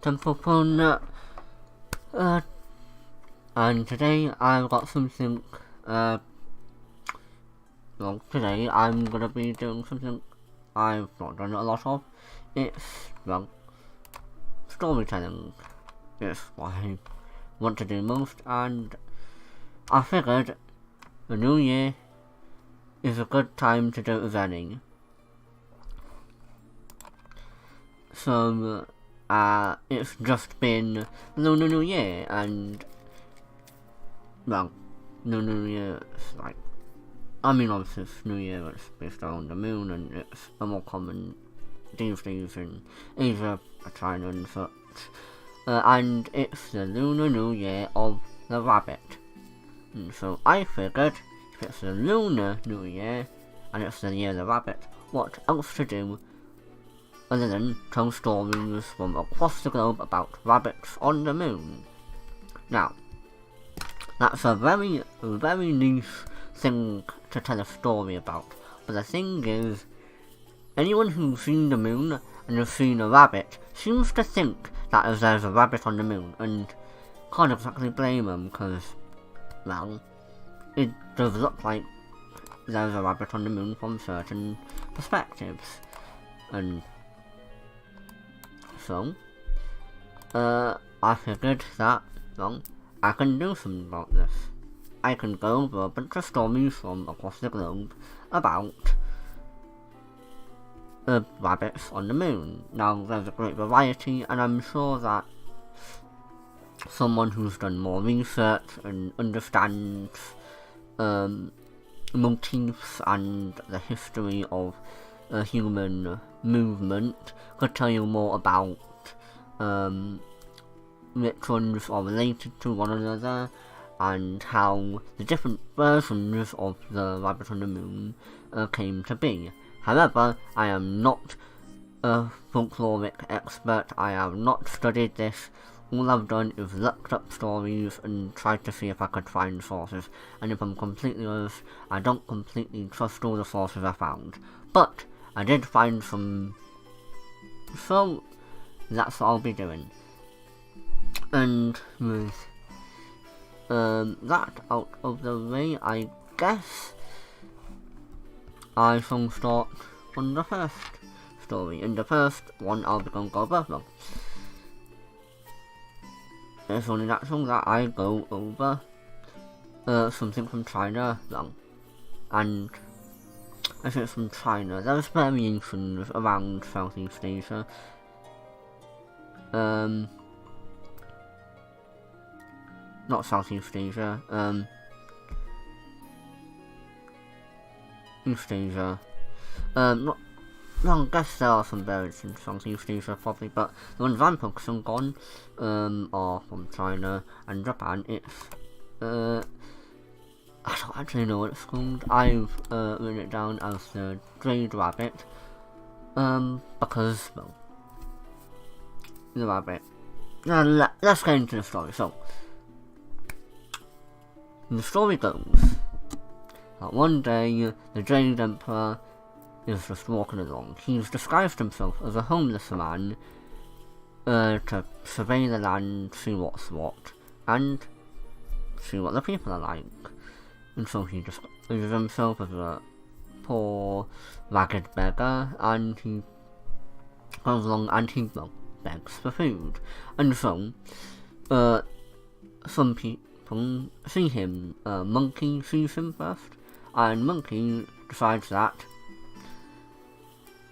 Temple Pun, and today I've got something, today I'm gonna be doing something I've not done a lot of. It's, storytelling. It's what I want to do most, and I figured the New Year is a good time to do learning. So, it's just been Lunar New Year, and, Lunar New Year is obviously it's New Year, it's based on the moon, and it's a more common these days in Asia, China and such. And it's the Lunar New Year of the rabbit. And so I figured, if it's the Lunar New Year, and it's the year of the rabbit, what else to do other than tell stories from across the globe about rabbits on the moon. Now, that's a very, very niche thing to tell a story about, but the thing is, anyone who's seen the moon and has seen a rabbit seems to think that there's a rabbit on the moon, and can't exactly blame them, because, it does look like there's a rabbit on the moon from certain perspectives. And so, I figured that, I can do something about this. I can go over a bunch of stories from across the globe about rabbits on the moon. Now, there's a great variety, and I'm sure that someone who's done more research and understands motifs and the history of human movement could tell you more about which ones are related to one another, and how the different versions of the rabbit on the moon came to be. However, I am not a folkloric expert. I have not studied this. All I've done is looked up stories and tried to see if I could find sources, and if I'm completely honest, I don't completely trust all the sources I found. But I did find some, so that's what I'll be doing. And with that out of the way, I guess I shall start on the first story. In the first one, I'll be going to go over. It's only natural that I go over something from China, and if it's from China, there's variations around Southeast Asia. Not Southeast Asia, East Asia. I guess there are some variants in Southeast Asia probably, but the ones I'm focusing on are from China and Japan. It's I don't actually know what it's called. I've written it down as the Jade Rabbit, because, the rabbit. Now let's get into the story. So, the story goes that one day the Jade Emperor is just walking along. He's disguised himself as a homeless man to survey the land, see what's what, and see what the people are like. And so he disguises himself as a poor, ragged beggar, and he goes along and he begs for food. And so, some people see him. Monkey sees him first, and Monkey decides that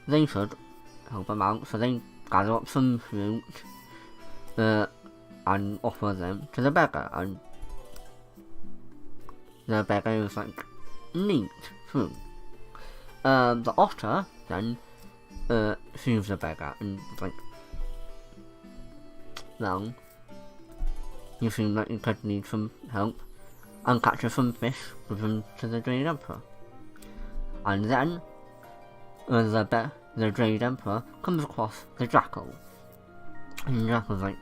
they should help him out, so they gather up some fruit and offer them to the beggar, and the beggar is like, neat fruit. The otter then sees the beggar and is like, well, you seem like you could need some help, and catches some fish, gives them to the Jade Emperor. And then the Jade Emperor comes across the Jackal. And the Jackal's like,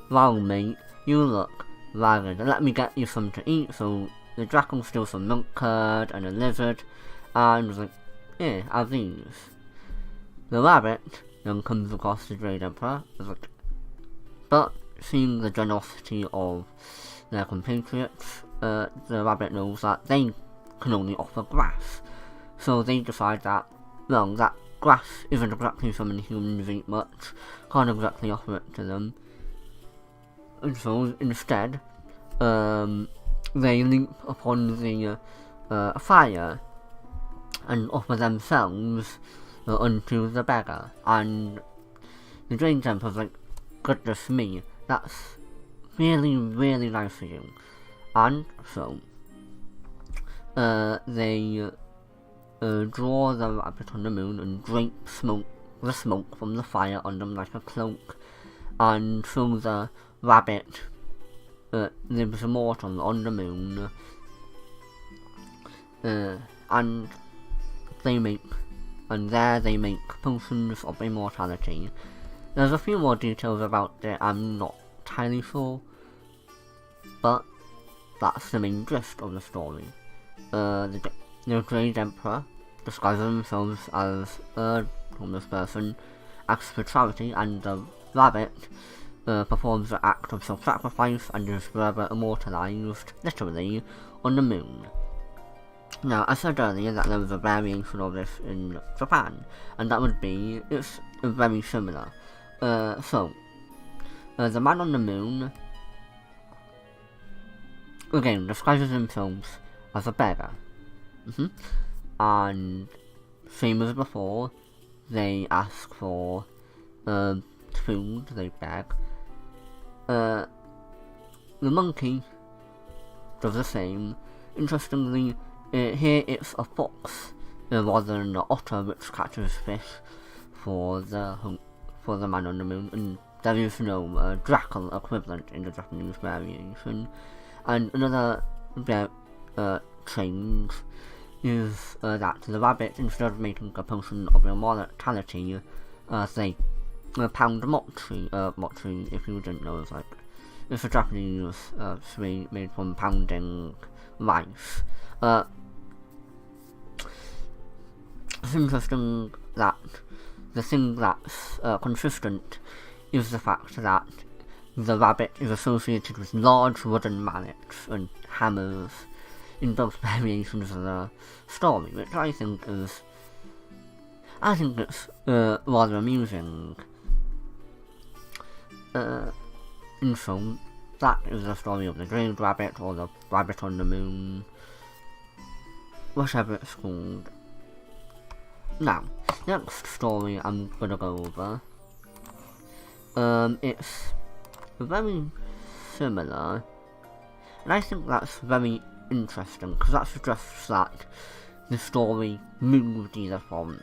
wow mate, you look ragged, let me get you some to eat. So the Jackal steals some milk curd and a lizard, and was like, yeah, have these. The rabbit then comes across the Jade Emperor, is like, but seeing the generosity of their compatriots, the rabbit knows that they can only offer grass, so they decide that, well, that grass isn't exactly something humans eat much, can't exactly offer it to them, and so instead, they leap upon the fire and offer themselves unto the beggar, and the Dragon Emperor's like, goodness me, that's really, really nice of you. And so, they draw the rabbit on the moon and drape the smoke from the fire on them like a cloak, and so the rabbit lives immortal on the moon, and there they make potions of immortality. There's a few more details about it I'm not entirely sure, but that's the main gist of the story. The Great Emperor disguises themselves as a homeless person, acts for charity, and the rabbit performs the act of self-sacrifice and is forever immortalized, literally, on the moon. Now, I said earlier that there was a variation of this in Japan, and that would be, it's very similar. The man on the moon, again, disguises themselves as a beggar. And, same as before, they ask for food, they beg. The monkey does the same. Interestingly, here it's a fox rather than an otter which catches fish for the man on the moon, and there is no jackal equivalent in the Japanese variation. And another change is that the rabbit, instead of making a potion of immortality, they pound mochi. Mochi, if you didn't know, is like, it's a Japanese sweet made from pounding rice. It's interesting that the thing that's consistent is the fact that the rabbit is associated with large wooden mallets and hammers in both variations of the story, which I think it's rather amusing. And so, that is the story of the Green Rabbit, or the Rabbit on the Moon, whatever it's called. Now, next story I'm gonna go over, it's very similar, and I think that's very interesting, because that suggests that the story moved either from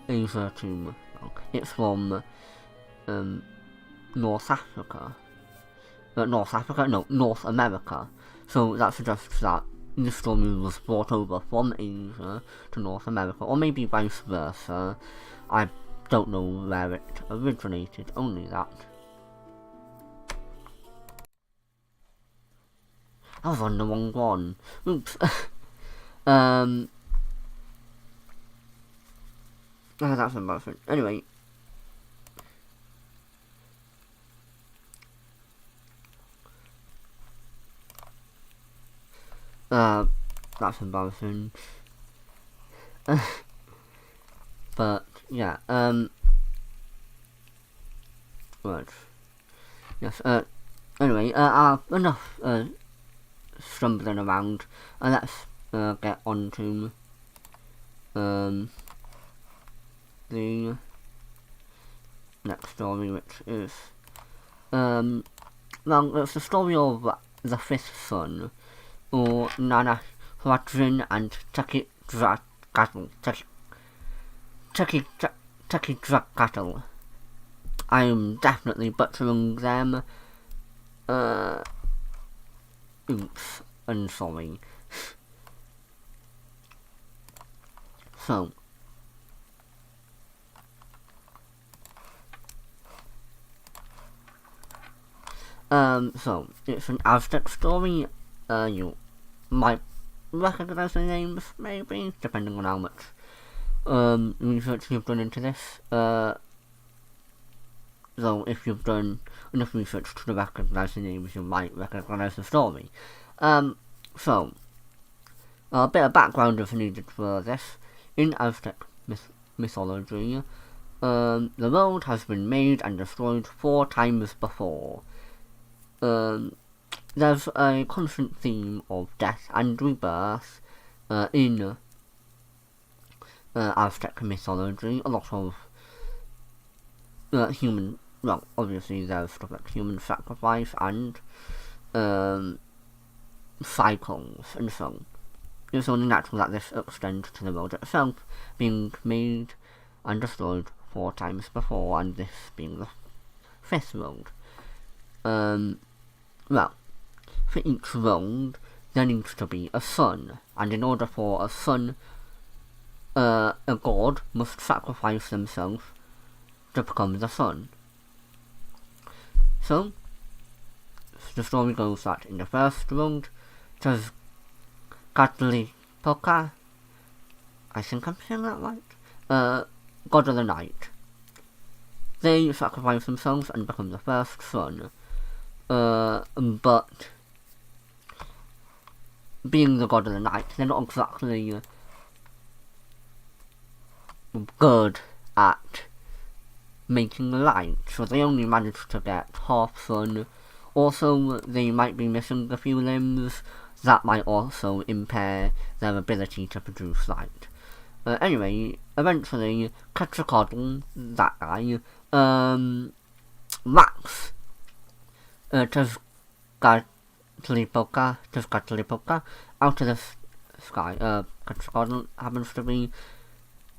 Asia to, it's from North America, so that suggests that this story was brought over from Asia to North America, or maybe vice versa. I don't know where it originated, only that. I was on the wrong one. Oops. That's embarrassing. Anyway. That's embarrassing. But, yeah, right. Yes, anyway, enough, stumbling around, let's, get on to, the next story, which is, well, it's the story of the fifth son, or Nana Hwajin and Tekidrakatl. I'm definitely butchering them. Oops, I'm sorry. So, it's an Aztec story. You might recognize the names, maybe, depending on how much research you've done into this. though if you've done enough research to recognise the names, you might recognise the story. So, a bit of background if needed for this. In Aztec mythology, the world has been made and destroyed 4 times before. There's a constant theme of death and rebirth in Aztec mythology. A lot of human, well, obviously there's stuff like human sacrifice and cycles and so on. It's only natural that this extends to the world itself, being made and destroyed 4 times before, and this being the 5th world. Well, for each world, there needs to be a sun, and in order for a sun, a god must sacrifice themselves to become the sun. So, the story goes that in the first world, there's Poka, I think I'm saying that right, god of the night. They sacrifice themselves and become the first sun. But being the god of the night, they're not exactly good at making light, so they only manage to get half sun. Also, they might be missing a few limbs that might also impair their ability to produce light. Anyway, eventually, Quetzalcoatl, that guy, whacks Tezcatlipoca out of the sky. Quetzalcoatl happens to be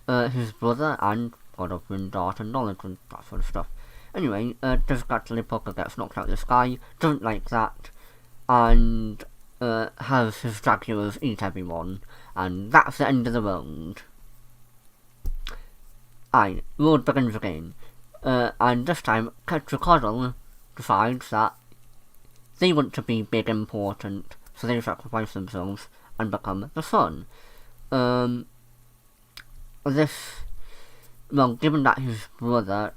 his brother and god of wind, art and knowledge and that sort of stuff. Anyway, Tezcatlipoca gets knocked out of the sky, doesn't like that, and has his Dracula's eat everyone, and that's the end of the world. World begins again, and this time Quetzalcoatl decides that they want to be big and important, so they sacrifice themselves and become the sun. Given that his brother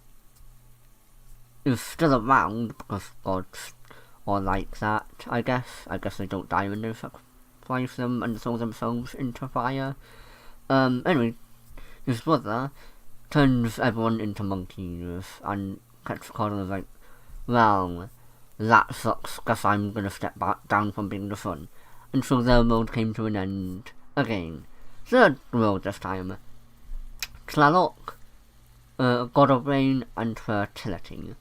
is still around, because gods are like that, I guess they don't die when they sacrifice them and throw themselves into fire. Anyway, his brother turns everyone into monkeys, and Quetzalcoatl is like, well, that sucks, guess I'm gonna step back down from being the sun. And so their world came to an end again. Third world this time. Tlaloc, god of rain and fertility,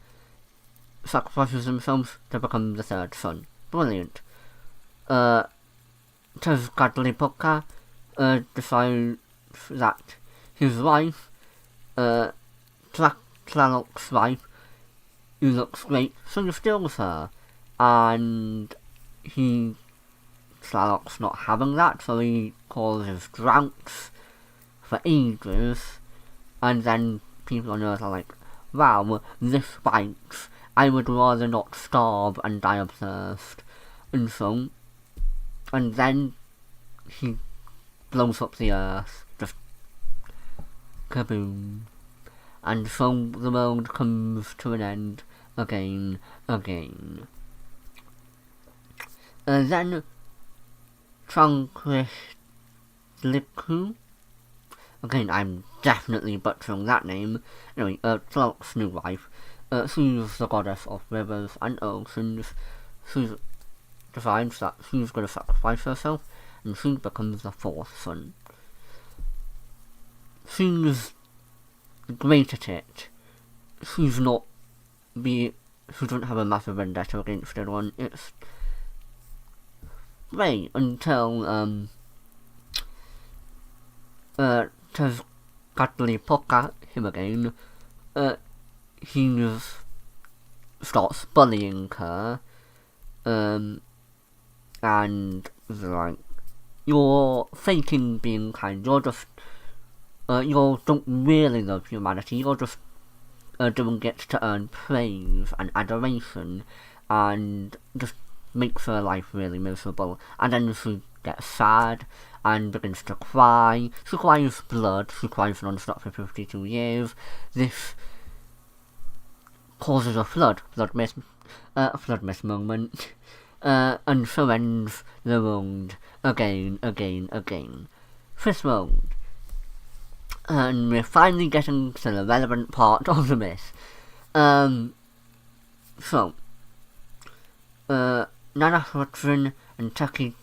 sacrifices themselves to become the 3rd sun. Brilliant. Tezcatlipoca decides that his wife, Tlaloc's wife, who looks great, so he steals her, and Tlaloc's not having that, so he causes droughts for ages, and then people on Earth are like, wow, this bites, I would rather not starve and die of thirst, and then he blows up the Earth, just kaboom, and so the world comes to an end again. Then Tranquilicu, again I'm definitely butchering that name. Anyway, Tlaloc's new wife, she's the goddess of rivers and oceans. She decides that she's going to sacrifice herself, and she becomes the 4th sun. She's great at it. She doesn't have a massive vendetta against anyone. It's great until Tezcatlipoca, him again, he starts bullying her, and like, you're faking being kind, you're just, you don't really love humanity, you're just doing it to earn praise and adoration, and just makes her life really miserable. And then she gets sad and begins to cry. She cries blood, she cries non-stop for 52 years. This causes a flood mist moment, and so ends the round again. Fifth round. And we're finally getting to the relevant part of the myth. So, Nanahotrin and Taki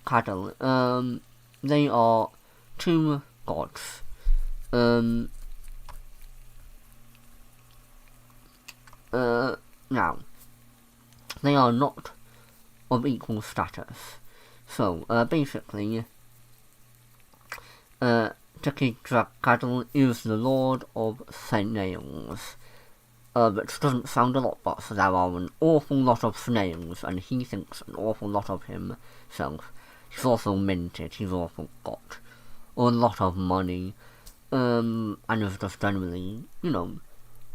Cattle, they are two gods. Now, they are not of equal status. So, basically, Tekidrakadal is the lord of snails, which doesn't sound a lot, but there are an awful lot of snails, and he thinks an awful lot of himself. He's also minted, he's also got a lot of money, and is just generally,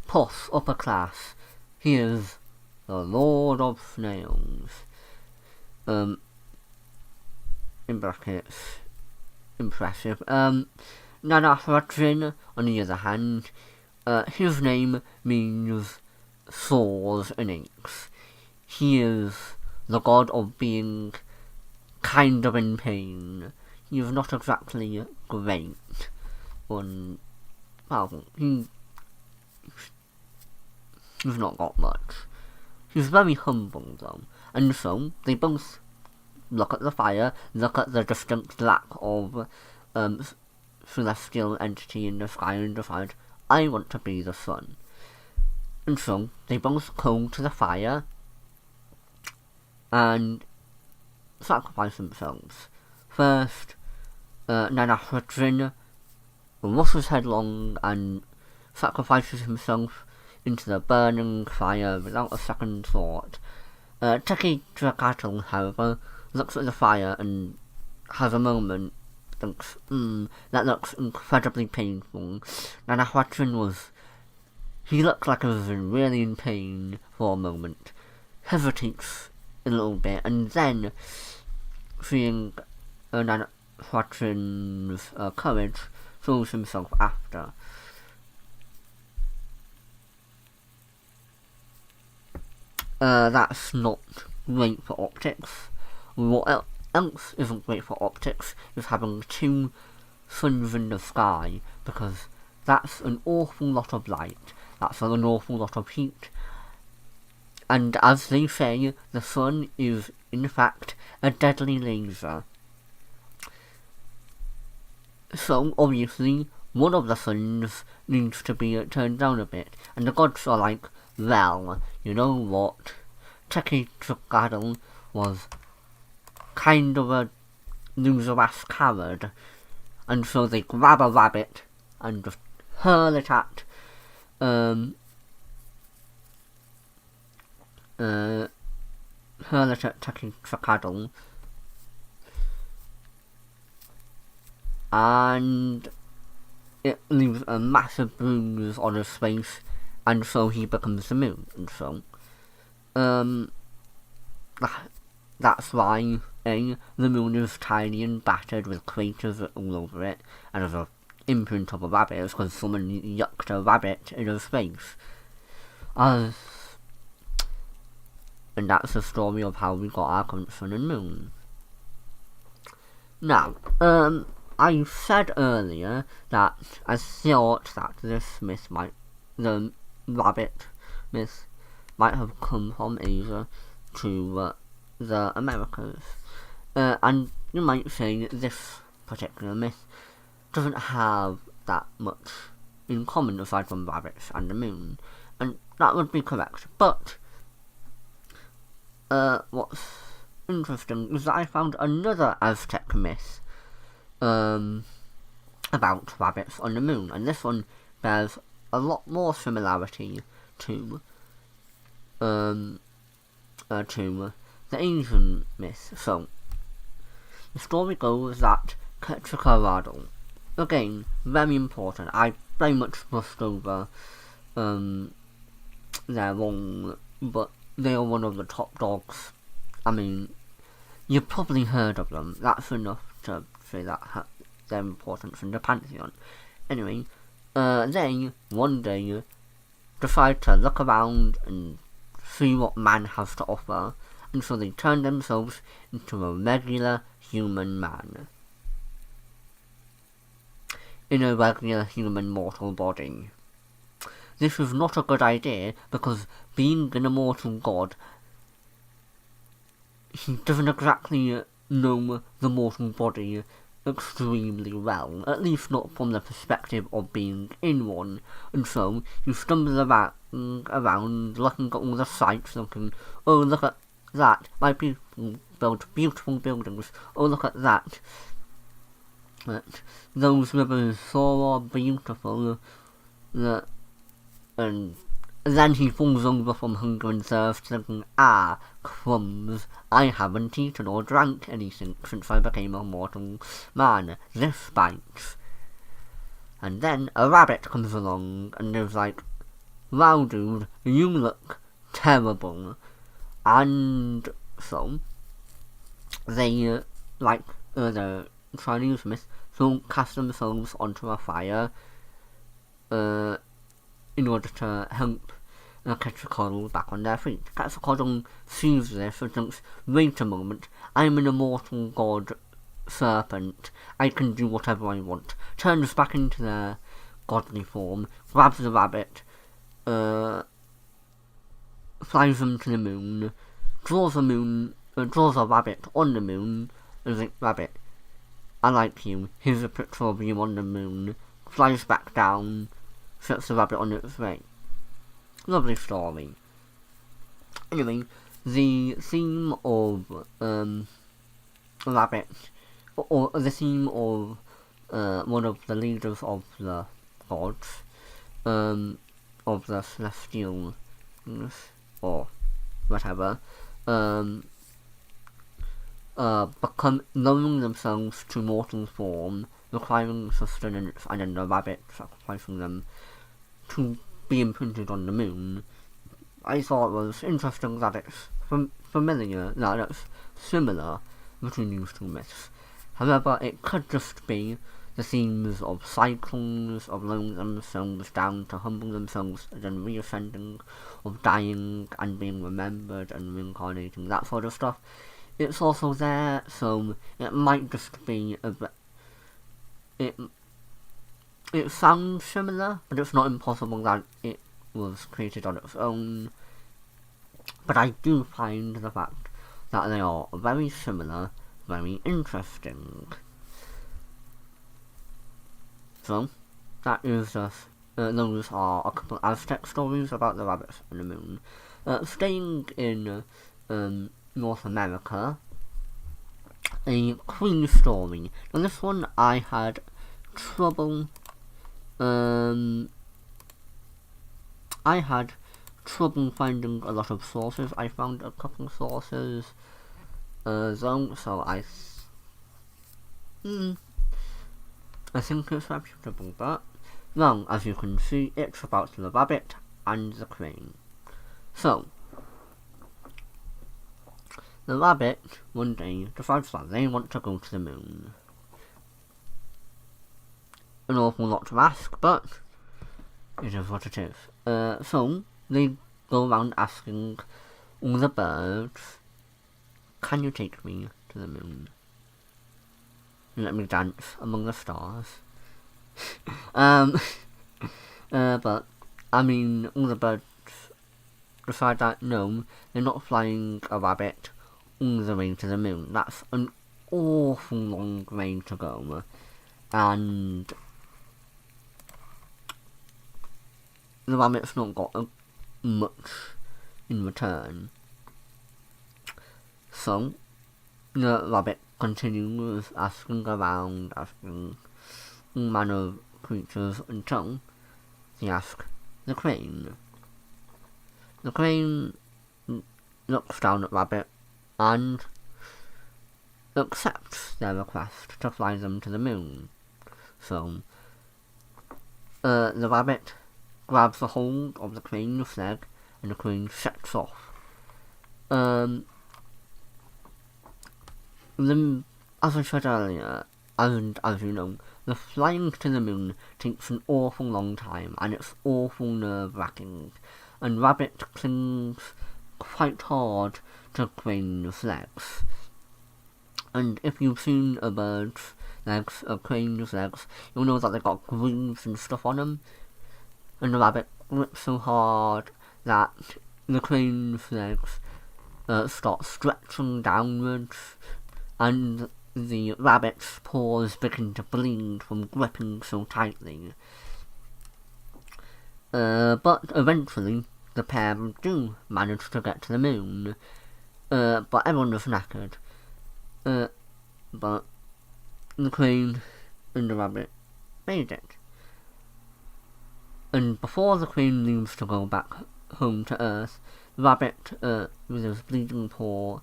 posh, upper class. He is the lord of snails. In brackets, impressive. Nanahratrin, on the other hand, his name means saws and inks. He is the god of being kind of in pain. He is not exactly great. He's not got much. He's very humble though, and so they both look at the fire, look at the distinct lack of celestial entity in the sky, and decide, I want to be the sun. And so they both go to the fire and sacrifice themselves. First, Nanahratrin rushes headlong and sacrifices himself into the burning fire without a second thought. Tekidrakadal, however, looks at the fire and has a moment, thinks, that looks incredibly painful. Nanahratrin he looked like he was really in pain for a moment, hesitates a little bit, and then, seeing Nanahratrin's courage, throws himself after. That's not great for optics. What else isn't great for optics is having two suns in the sky, because that's an awful lot of light, that's an awful lot of heat, and as they say, the sun is in fact a deadly laser. So obviously one of the suns needs to be turned down a bit, and the gods are like, well, you know what, Tekidrakadal was kind of a loser-ass coward, and so they grab a rabbit and just hurl it at Tekidrakadal, and it leaves a massive bruise on his face, and so he becomes the moon, and so that's why the moon is tiny and battered with craters all over it, and there's an imprint of a rabbit. It's because someone yucked a rabbit in his face. And that's the story of how we got our current sun and moon. Now, I said earlier that I thought that the rabbit myth might have come from Asia to the Americas. And you might say this particular myth doesn't have that much in common aside from rabbits and the moon, and that would be correct. But what's interesting is that I found another Aztec myth about rabbits on the moon, and this one bears a lot more similarity to the Asian myth. So the story goes that Tekidrakadal, again, very important. I very much brushed over their wrong, but they are one of the top dogs. I mean, you've probably heard of them. That's enough to say that their importance in the pantheon. Anyway, they one day decide to look around and see what man has to offer, and so they turn themselves into a regular human man. In a regular human mortal body. This is not a good idea, because being an immortal god, he doesn't exactly know the mortal body extremely well, at least not from the perspective of being in one, and so you stumble around looking at all the sights, looking, oh look at that, my people build beautiful buildings, oh look at that, those rivers so beautiful, and then he falls over from hunger and thirst, thinking, crumbs, I haven't eaten or drank anything since I became a mortal man, this bites. And then a rabbit comes along and is like, wow dude, you look terrible. And so, they, like the Chinese myth, so cast themselves onto a fire, in order to help Quetzalcoatl back on their feet. Quetzalcoatl sees this and thinks, wait a moment, I'm an immortal god serpent, I can do whatever I want. Turns back into their godly form, grabs the rabbit, flies them to the moon, draws a rabbit on the moon, and like, rabbit, I like you, here's a picture of you on the moon, flies back down, sets the rabbit on its way. Lovely story. Anyway, the theme of rabbit, or the theme of one of the leaders of the gods, of the celestial, or whatever, lowering themselves to mortal form, requiring sustenance, and then the rabbit sacrificing them to be imprinted on the moon. I thought it was interesting that it's it's similar between these two myths. However, it could just be the themes of cycles, of lowering themselves down to humble themselves, and then reascending, of dying and being remembered and reincarnating, that sort of stuff. It's also there, so it might just be a bit... It sounds similar, but it's not impossible that it was created on its own. But I do find the fact that they are very similar, very interesting. So, that is just, those are a couple of Aztec stories about the rabbits and the moon. Staying in North America, a Queen story. Now this one I had trouble finding a lot of sources. I found a couple of sources, though, so I think it's reputable, but, well, as you can see, it's about the rabbit and the crane. So, the rabbit, one day, decides that they want to go to the moon. An awful lot to ask, but it is what it is. So, they go around asking all the birds, can you take me to the moon? Let me dance among the stars. But, I mean, all the birds decide that no, they're not flying a rabbit all the way to the moon. That's an awful long way to go. And the rabbit's not got much in return. So, the rabbit continues asking around, asking all manner of creatures until they ask the crane. The crane looks down at Rabbit and accepts their request to fly them to the moon. So, the rabbit grabs a hold of the crane's leg and the crane sets off. As I said earlier, and as you know, The flying to the moon takes an awful long time, and it's awful nerve-wracking, and Rabbit clings quite hard to Crane's legs. And if you've seen a bird's legs, a crane's legs, you'll know that they've got grooves and stuff on them. And the rabbit grips so hard that the crane's legs start stretching downwards, and the rabbit's paws begin to bleed from gripping so tightly. But eventually, the pair do manage to get to the moon. But everyone was knackered. But the crane and the rabbit made it. And before the crane leaves to go back home to Earth, the rabbit, with his bleeding paw,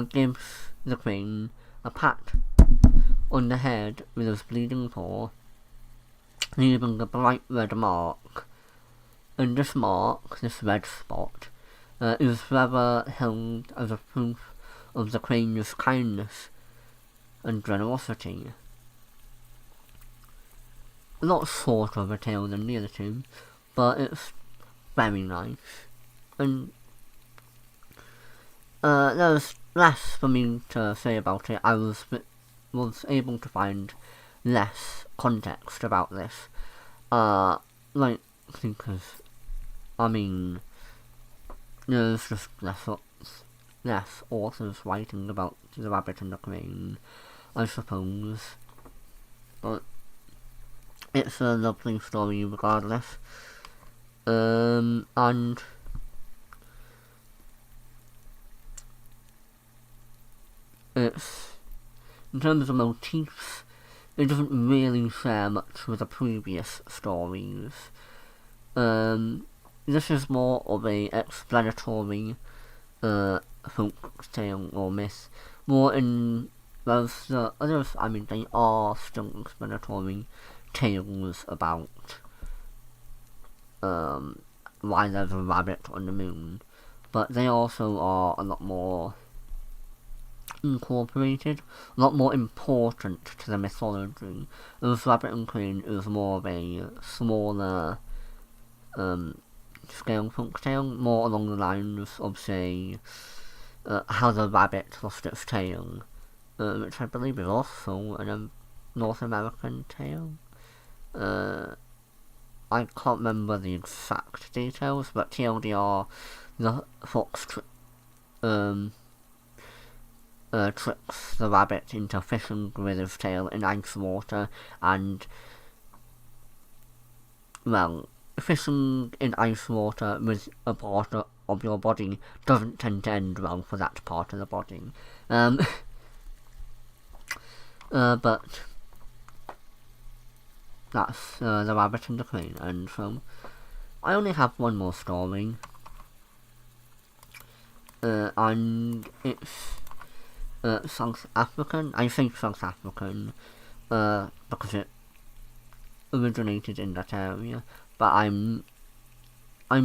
gives the crane a pat on the head with his bleeding paw, leaving a bright red mark. And this mark, this red spot, is forever held as a proof of the crane's kindness and generosity. A lot shorter of a tale than the other two, but it's very nice. And there's less for me to say about it. I was able to find less context about this. Because, I mean, there's just less authors writing about the rabbit and the crane, I suppose. But it's a lovely story regardless. And it's, in terms of motifs, it doesn't really share much with the previous stories. This is more of a explanatory folk tale or myth. More in whereas the others, I mean, they are still explanatory tales about why there's a rabbit on the moon, but they also are a lot more incorporated, a lot more important to the mythology. Whereas Rabbit and Crane is more of a smaller scale folktale, more along the lines of, say, how the rabbit lost its tail, which I believe is also a North American tale. I can't remember the exact details, but TLDR, the fox tricks the rabbit into fishing with his tail in ice water, and, well, fishing in ice water with a part of your body doesn't tend to end well for that part of the body. But that's the rabbit and the crane, and so I only have one more story, and it's South African. I say South African because it originated in that area, but I'm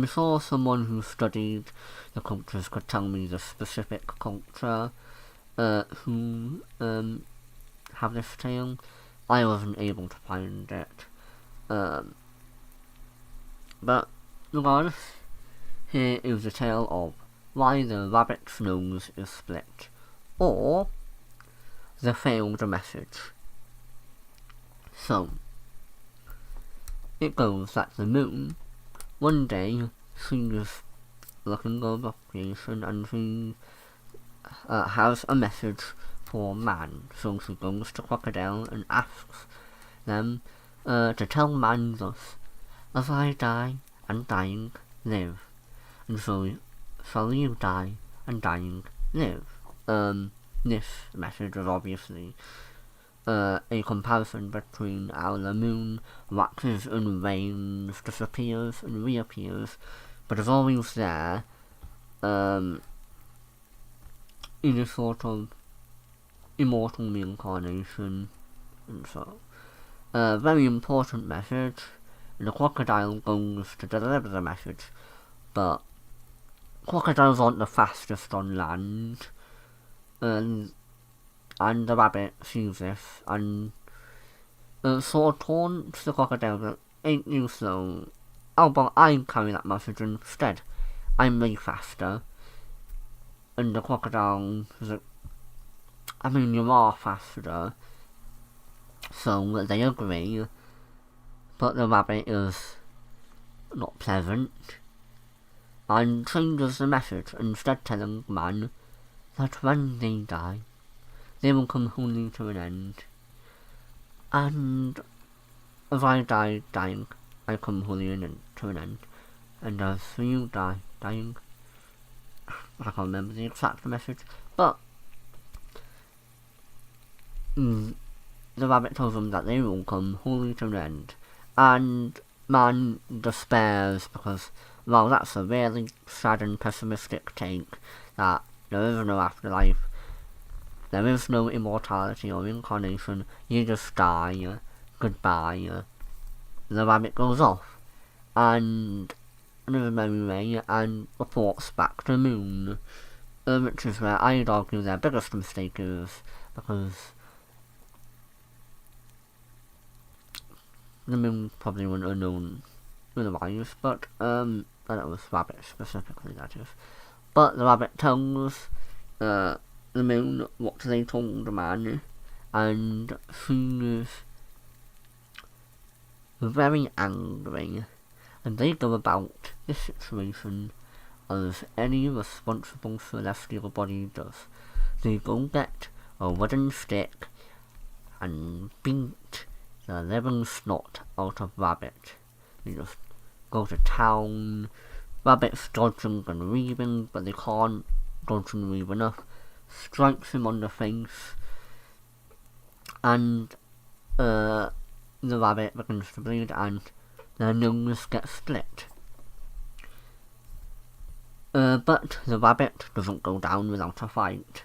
sure someone who studied the cultures could tell me the specific culture who have this tale. I wasn't able to find it, but regardless, here is the tale of why the rabbit's nose is split, or the failed message. So, it goes that the moon, one day, she's looking over creation and she has a message for man. So she goes to Crocodile and asks them to tell man thus, as I die and dying live, and so shall you die and dying live. This message is obviously a comparison between how the moon waxes and wanes, disappears and reappears, but is always there, in a sort of immortal reincarnation, and so. Very important message, and the crocodile goes to deliver the message, but crocodiles aren't the fastest on land, and the rabbit sees this, and sort of taunts the crocodile that ain't you slow. How about I carry that message instead? I'm way faster. And the crocodile is like, I mean, you are faster. So they agree. But the rabbit is not pleasant and changes the message, instead telling man that when they die, they will come wholly to an end. And as I die dying, I come wholly to an end. And as you die dying, I can't remember the exact message, but the rabbit tells them that they will come wholly to an end. And man despairs because, well, that's a really sad and pessimistic take, that there is no afterlife, there is no immortality or incarnation, you just die, goodbye. The rabbit goes off, and another merry way, and reports back to the moon, which is where I'd argue their biggest mistake is, because the moon probably wouldn't have known otherwise, but that it was rabbit specifically, that is. But the rabbit tells the moon what they told the man, and she is very angry, and they go about this situation as any responsible celestial body does. They go get a wooden stick and beat the living snot out of rabbit. They just go to town. Rabbit's dodging and weaving, but they can't dodge and weave enough. Strikes him on the face, and the rabbit begins to bleed, and their nose gets split. But the rabbit doesn't go down without a fight,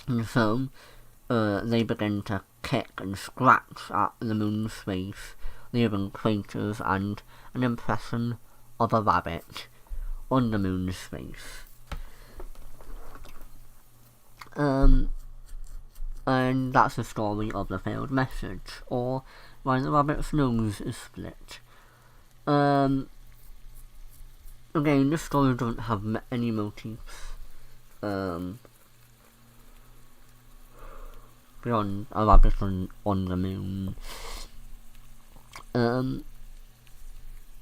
and so they begin to kick and scratch at the moon's face, leaving craters and an impression of a rabbit on the moon's face. And that's the story of the failed message, or why the rabbit's nose is split. Again, this story doesn't have any motifs beyond a rabbit on the moon.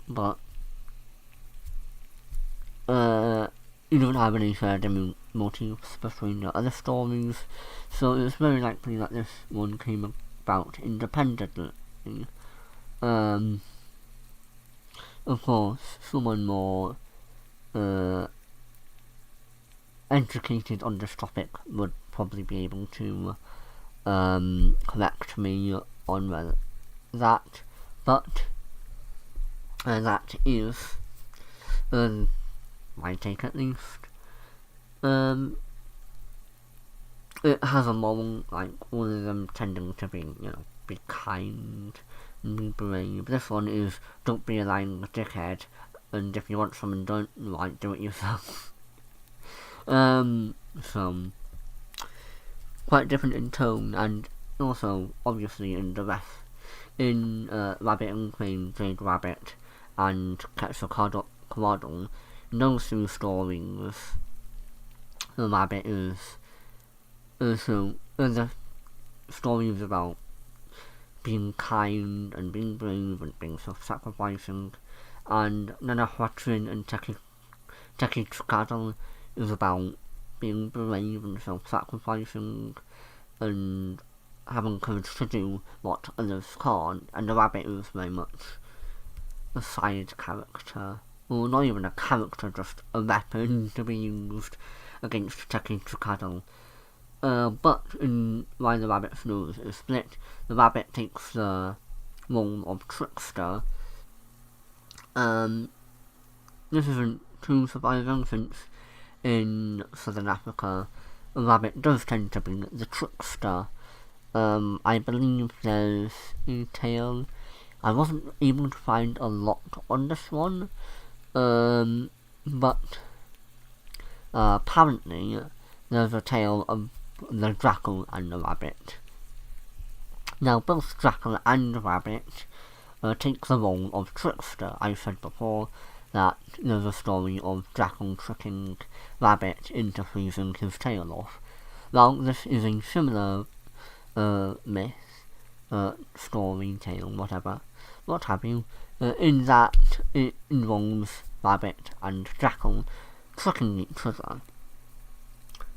But you don't have any shared motifs between the other stories, so it's very likely that this one came about independently. Of course, someone more educated on this topic would probably be able to correct me on that, but that is my take, at least. It has a moral, like all of them tending to be, be kind and be brave. This one is, don't be a lying dickhead, and if you want something done right, do it yourself. So quite different in tone, and also obviously in the rest. In Rabbit and Queen, Jade Rabbit, and Quetzalcoatl, in those two stories, the rabbit is also the story is about being kind and being brave and being self-sacrificing, and Nanahuatrin and Tequixcatl is about being brave and self-sacrificing and having courage to do what others can't, and the rabbit is very much a side character, or not even a character, just a weapon to be used against Tequixcatl. But in why the rabbit's nose is split, the rabbit takes the role of trickster. This isn't too surprising, since in Southern Africa, the rabbit does tend to be the trickster. I believe there's a tale. I wasn't able to find a lot on this one, but apparently there's a tale of the jackal and the rabbit. Now, both Jackal and Rabbit take the role of trickster. I said before that there's a story of Jackal tricking Rabbit into freezing his tail off. Well, this is a similar myth, story, tale, what have you, in that it involves Rabbit and Jackal tricking each other.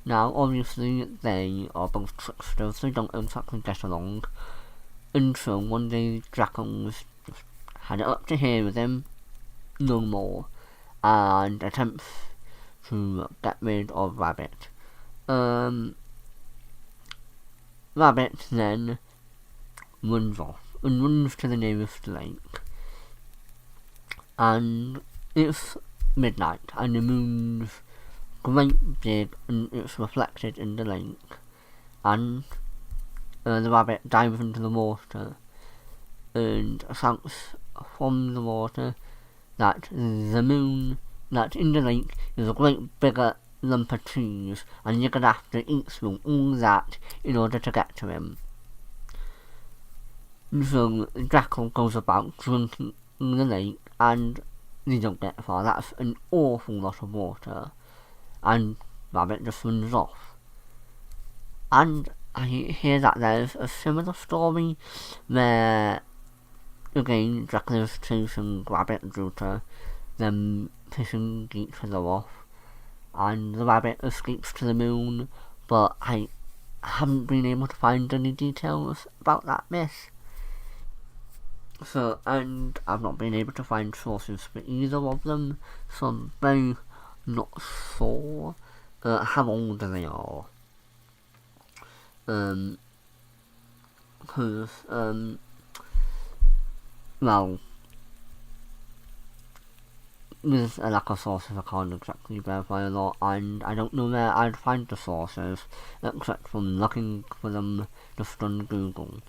Now, obviously, they are both tricksters, they don't exactly get along, and so one day Jackal's just had it up to here with him, no more, and attempts to get rid of Rabbit. Rabbit then runs off and runs to the nearest lake, and it's midnight and the moon's great big and it's reflected in the lake, and the rabbit dives into the water and shouts from the water that the moon, that in the lake is a great bigger lump of cheese and you're gonna have to eat through all that in order to get to him. So Jackal goes about drinking the lake and they don't get far. That's an awful lot of water, and Rabbit just runs off. And I hear that there's a similar story where again Jackal is chasing Rabbit due to them pissing each other off, and the rabbit escapes to the moon, but I haven't been able to find any details about that myth. So, and I've not been able to find sources for either of them, so I'm very not sure how old they are. Because, well, with a lack of sources I can't exactly verify a lot, and I don't know where I'd find the sources, except from looking for them just on Google.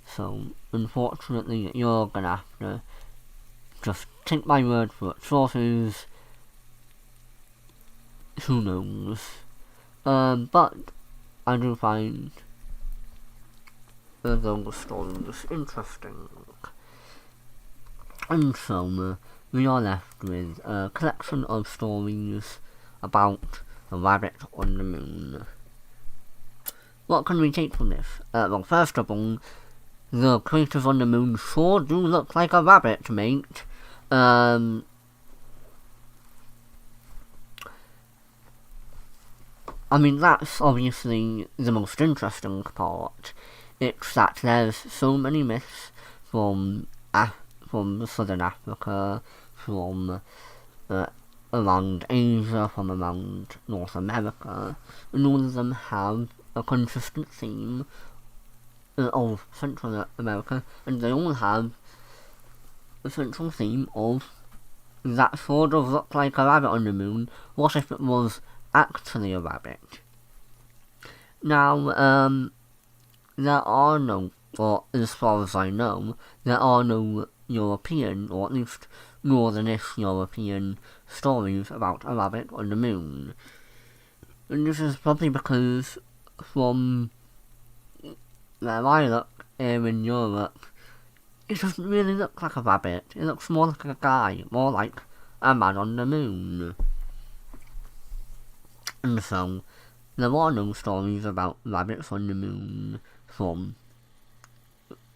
So, unfortunately, you're gonna have to just take my word for it. Sources, who knows? But I do find those stories interesting. And so, we are left with a collection of stories about the rabbit on the moon. What can we take from this? Well, first of all, the creatures on the moon sure do look like a rabbit, mate. I mean, that's obviously the most interesting part. It's that there's so many myths from Southern Africa, from around Asia, from around North America, and all of them have a consistent theme of Central America, and they all have a central theme of that sort of look like a rabbit on the moon. What if it was actually a rabbit? Now, there are no, or as far as I know, there are no European, or at least northern-ish European stories about a rabbit on the moon. And this is probably because from where I look here in Europe, it doesn't really look like a rabbit. It looks more like a guy, more like a man on the moon. And so, there are no stories about rabbits on the moon from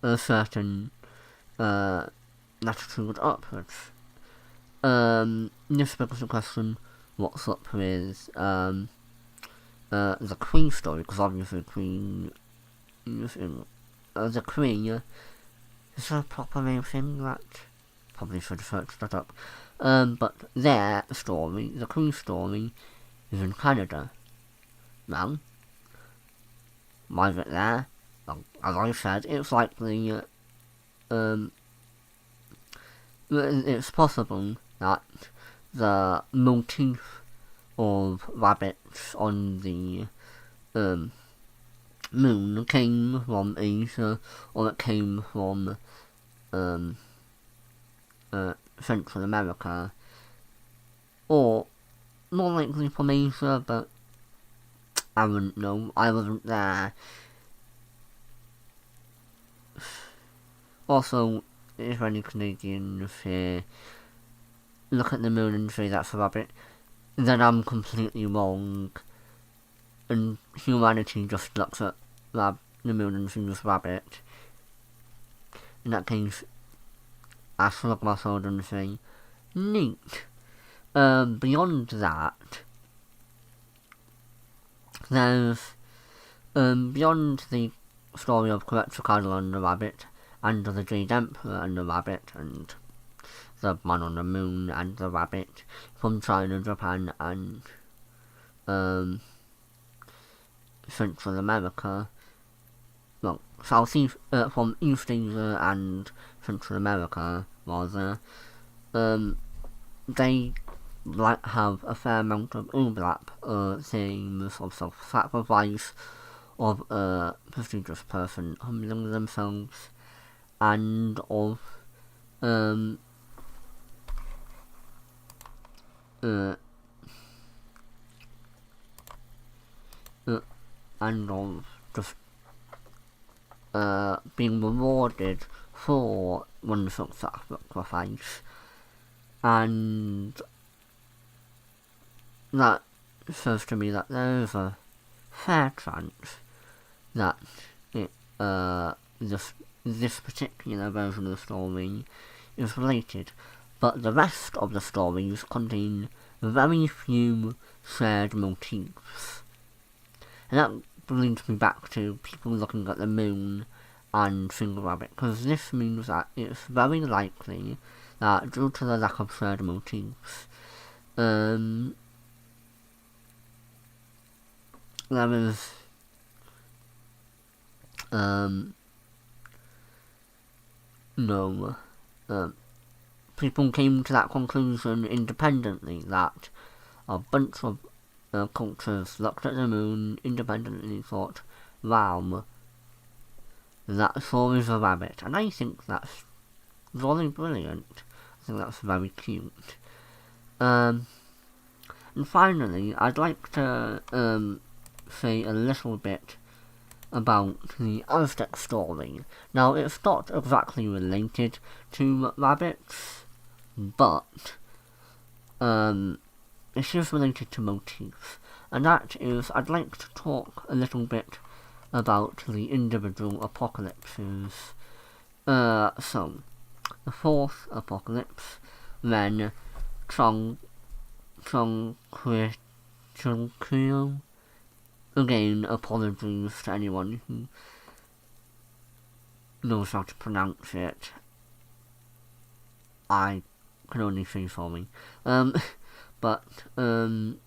a certain latitude upwards. This begs the question, what's up with the Queen story? Because obviously Queen the Queen, is that a proper name thing? That probably should have searched that up. But their story, the Queen story, is in Canada. Well, why is it there? Well, as I said, it's likely it's possible that the motif of rabbits on the moon came from Asia, or it came from Central America, or more likely from Asia, but I wouldn't know, I wasn't there. Also, if any Canadians here look at the moon and say that's a rabbit, then I'm completely wrong. And humanity just looks at the moon and sees rabbit. In that case, I shrug my shoulders and say, neat. Beyond that, there's, beyond the story of Quetzalcoatl and the rabbit, and the Jade Emperor and the rabbit, and the man on the moon and the rabbit, from China, Japan, and, Central America, well, Southeast, from East Asia and Central America, rather, they have a fair amount of overlap, themes of self-sacrifice, of a prestigious person humbling themselves, and of, and of just being rewarded for wonderful sacrifice, and that says to me that there is a fair chance that this particular version of the story is related, but the rest of the stories contain very few shared motifs. And that brings me back to people looking at the moon and Single Rabbit, because this means that it's very likely that due to the lack of shared motifs, there is people came to that conclusion independently, that a bunch of cultures looked at the moon independently and thought, wow, that sure is a rabbit. And I think that's really brilliant. I think that's very cute. And finally, I'd like to say a little bit about the Aztec story. Now, it's not exactly related to rabbits, but it is related to motifs, and that is, I'd like to talk a little bit about the individual apocalypses. So, the fourth apocalypse, then Chongquequio. Again, apologies to anyone who knows how to pronounce it. I can only say sorry. But, the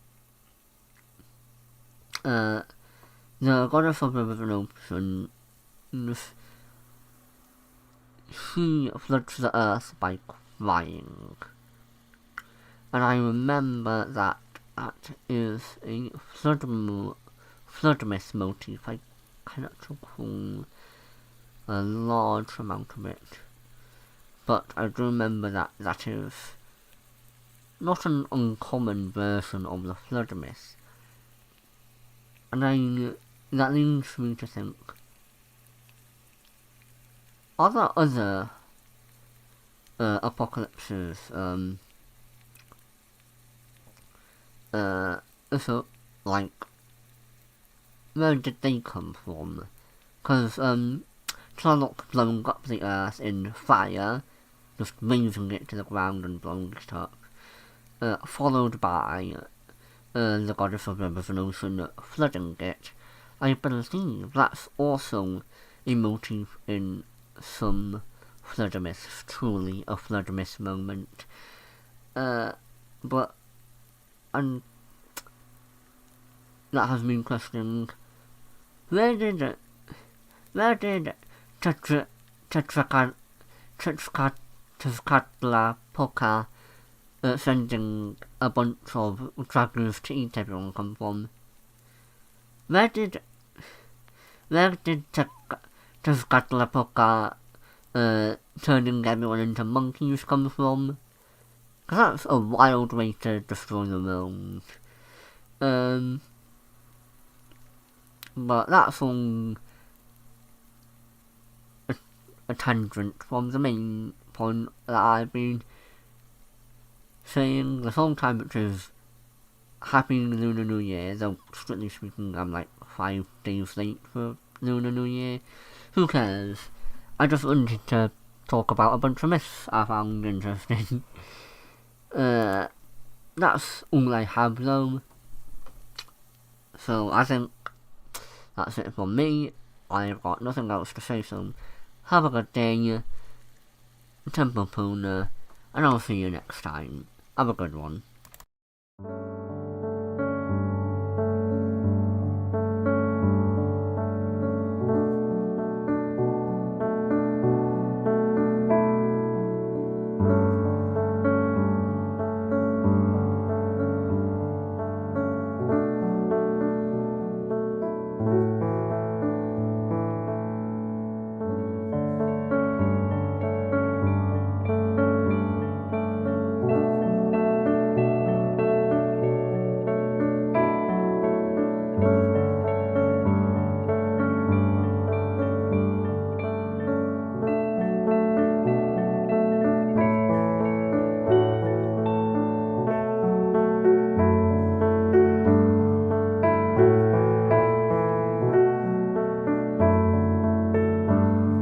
goddess of the river and ocean, she floods the earth by crying. And I remember that is a flood myth motif. I cannot recall a large amount of it, but I do remember that is not an uncommon version of the flood myth, and that leads me to think, are there other apocalypses, so, like, where did they come from? Because, Tlaloc blowing up the earth in fire, just raising it to the ground and blowing it up, followed by the goddess of rivers and ocean flooding it. I believe that's also a motif in some flood myths, truly a flood myth moment. But, and that has been questioning, where did Tezcatlipoca sending a bunch of dragons to eat everyone come from? Where did Tezcatlipoca turning everyone into monkeys come from? Because that's a wild way to destroy the world. But that's all a a tangent from the main point that I've been saying this whole time, which is Happy Lunar New Year, though strictly speaking I'm like 5 days late for Lunar New Year. Who cares? I just wanted to talk about a bunch of myths I found interesting. That's all I have though. So I think that's it from me. I've got nothing else to say, so have a good day, Temple Puna, and I'll see you next time. Have a good one.